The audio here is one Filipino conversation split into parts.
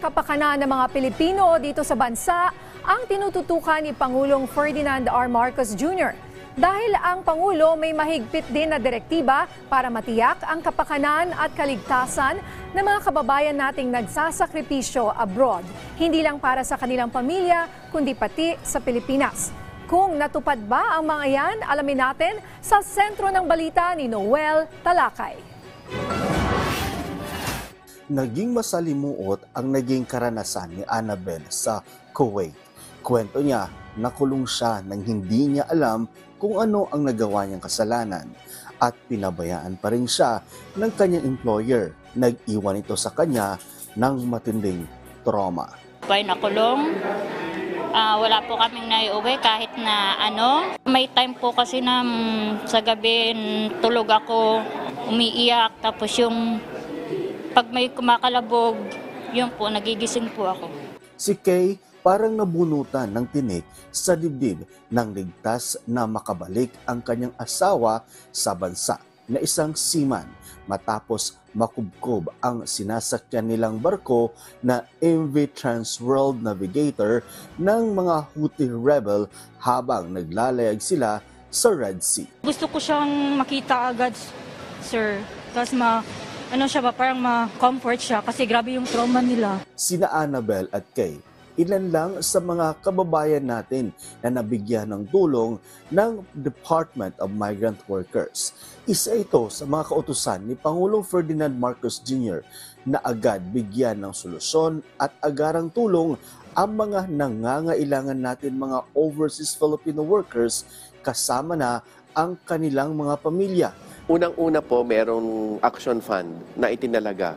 kapakanan ng mga Pilipino dito sa bansa ang tinututukan ni Pangulong Ferdinand R. Marcos Jr. Dahil ang Pangulo may mahigpit din na direktiba para matiyak ang kapakanan at kaligtasan ng mga kababayan nating nagsasakripisyo abroad. Hindi lang para sa kanilang pamilya, kundi pati sa Pilipinas. Kung natupad ba ang mga yan, alamin natin sa sentro ng balita ni Noel Talakay. Naging masalimuot ang naging karanasan ni Annabel sa Kuwait. Kwento niya, nakulong siya nang hindi niya alam kung ano ang nagawa niyang kasalanan at pinabayaan pa rin siya ng kanyang employer. Nag-iwan ito sa kanya ng matinding trauma. Nakulong, wala po kaming naiuwi kahit na ano. May time po kasi na sa gabi tulog ako, umiiyak, tapos yung pag may kumakalabog, yun po, nagigising po ako. Si Kay parang nabunutan ng tinik sa dibdib nang ligtas na makabalik ang kanyang asawa sa bansa na isang seaman matapos makubkob ang sinasakyan nilang barko na MV Transworld Navigator ng mga Houthi rebel habang naglalayag sila sa Red Sea. Gusto ko siyang makita agad, sir. Tapos parang ma-comfort siya kasi grabe yung trauma nila. Sina Annabel at Kay, ilan lang sa mga kababayan natin na nabigyan ng tulong ng Department of Migrant Workers. Isa ito sa mga kautusan ni Pangulong Ferdinand Marcos Jr. na agad bigyan ng solusyon at agarang tulong ang mga nangangailangan natin mga overseas Filipino workers kasama na ang kanilang mga pamilya. Unang-una po, merong action fund na itinalaga.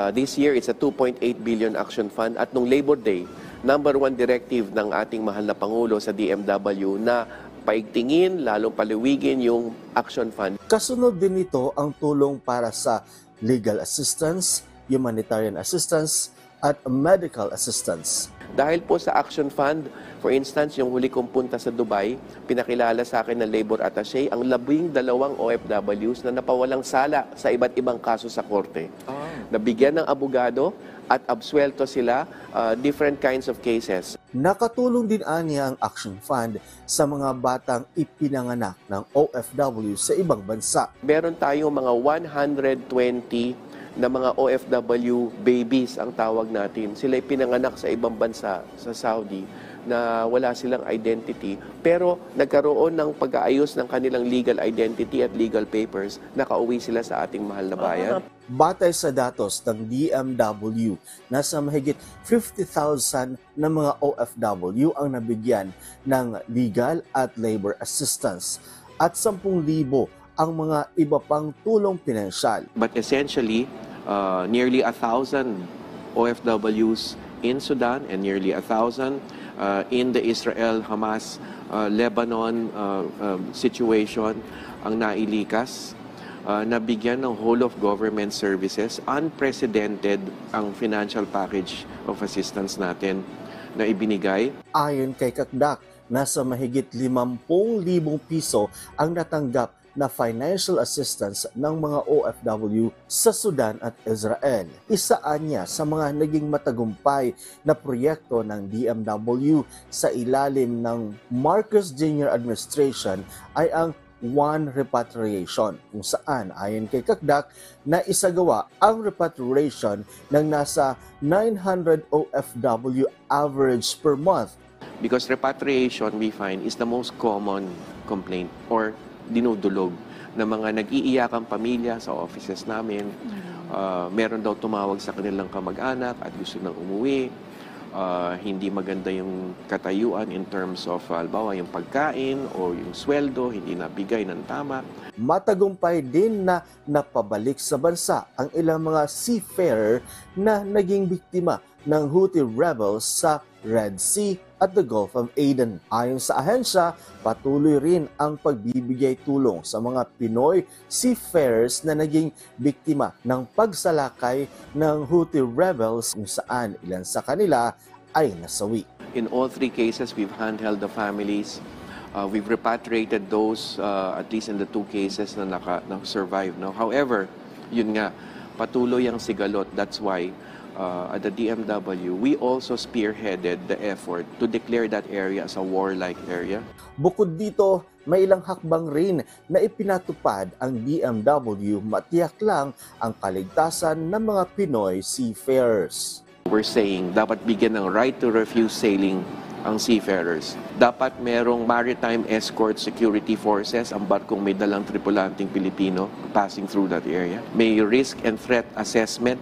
This year, it's a 2.8 billion action fund. At nung Labor Day, number 1 directive ng ating mahal na Pangulo sa DMW na paigtingin, lalong paliwigin yung action fund. Kasunod din ito ang tulong para sa legal assistance, humanitarian assistance, at medical assistance. Dahil po sa action fund, for instance, yung huli kong punta sa Dubai, pinakilala sa akin ng labor attaché ang 12 OFWs na napawalang sala sa iba't ibang kaso sa korte. Nabigyan ng abogado at absuelto sila, different kinds of cases. Nakatulong din aniya ang Action Fund sa mga batang ipinanganak ng OFW sa ibang bansa. Meron tayong mga 120 na mga OFW babies ang tawag natin. Sila'y pinanganak sa ibang bansa, sa Saudi, na wala silang identity, pero nagkaroon ng pag-aayos ng kanilang legal identity at legal papers, nakauwi sila sa ating mahal na bayan. Batay sa datos ng DMW, nasa mahigit 50,000 na mga OFW ang nabigyan ng legal at labor assistance at 10,000 ang mga iba pang tulong pinansyal. But essentially, nearly 1,000 OFWs in Sudan and nearly 1,000 in the Israel-Hamas Lebanon situation ang nailikas, nabigyan ng whole of government services. Unprecedented ang financial package of assistance natin na ibinigay. Ayon kay Kakdak, nasa mahigit 50,000 piso ang natanggap na financial assistance ng mga OFW sa Sudan at Israel. Isaan niya sa mga naging matagumpay na proyekto ng DMW sa ilalim ng Marcos Jr. administration ay ang One Repatriation, kung saan ayon kay Kakdak na isagawa ang repatriation ng nasa 900 OFW average per month. Because repatriation, we find, is the most common complaint or dinudulog na mga nag-iiyakang pamilya sa offices namin. Meron daw tumawag sa kanilang kamag-anak at gusto nang umuwi. Hindi maganda yung katayuan in terms of halimbawa yung pagkain o yung sweldo, hindi nabigay ng tama. Matagumpay din na napabalik sa bansa ang ilang mga seafarer na naging biktima ng Houthi rebels sa Red Sea at the Gulf of Aden. Ayon sa ahensya, patuloy rin ang pagbibigay tulong sa mga Pinoy seafarers na naging biktima ng pagsalakay ng Houthi rebels kung saan ilan sa kanila ay nasawi. In all 3 cases, we've handheld the families. We've repatriated those, at least in the 2 cases na survive. Now, however, yun nga, patuloy ang sigalot. That's why at the DMW, we also spearheaded the effort to declare that area as a warlike area. Bukod dito, may ilang hakbang rin na ipinatupad ang DMW matiyak lang ang kaligtasan ng mga Pinoy seafarers. We're saying dapat bigyan ng right to refuse sailing ang seafarers. Dapat merong maritime escort security forces ang barkong may dalang tripulanting Pilipino passing through that area. May risk and threat assessment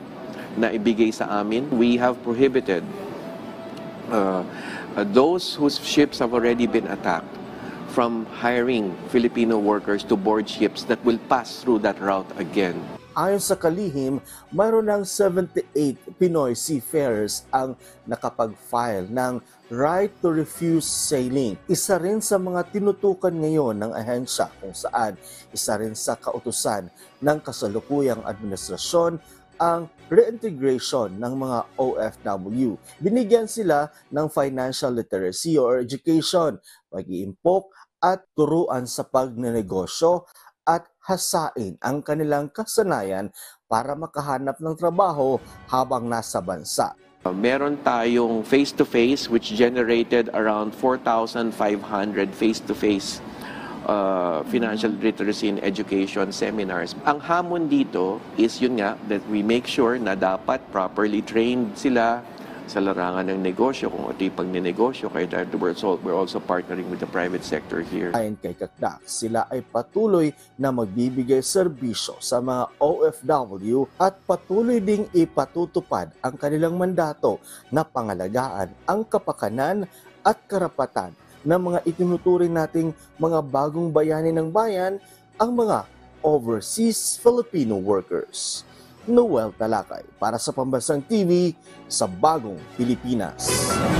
na ibigay sa amin. We have prohibited those whose ships have already been attacked from hiring Filipino workers to board ships that will pass through that route again. Ayon sa kalihim, mayroon ng 78 Pinoy seafarers ang nakapag-file ng right to refuse sailing. Isa rin sa mga tinutukan ngayon ng ahensya kung saan isa rin sa kautusan ng kasalukuyang administrasyon ang reintegration ng mga OFW. Binigyan sila ng financial literacy or education, pag-iimpok at turuan sa pagnenegosyo at hasain ang kanilang kasanayan para makahanap ng trabaho habang nasa bansa. Meron tayong face-to-face which generated around 4,500 face-to-face financial literacy and education seminars. Ang hamon dito is yun nga, that we make sure na dapat properly trained sila sa larangan ng negosyo, kung ito yung pagnenegosyo. Kaya we're also partnering with the private sector here. Ayon kay Kakdak, sila ay patuloy na magbibigay serbisyo sa mga OFW at patuloy ding ipatutupad ang kanilang mandato na pangalagaan ang kapakanan at karapatan ng mga itinuturing nating mga bagong bayani ng bayan, ang mga overseas Filipino workers. Noel Talakay para sa Pambansang TV sa Bagong Pilipinas.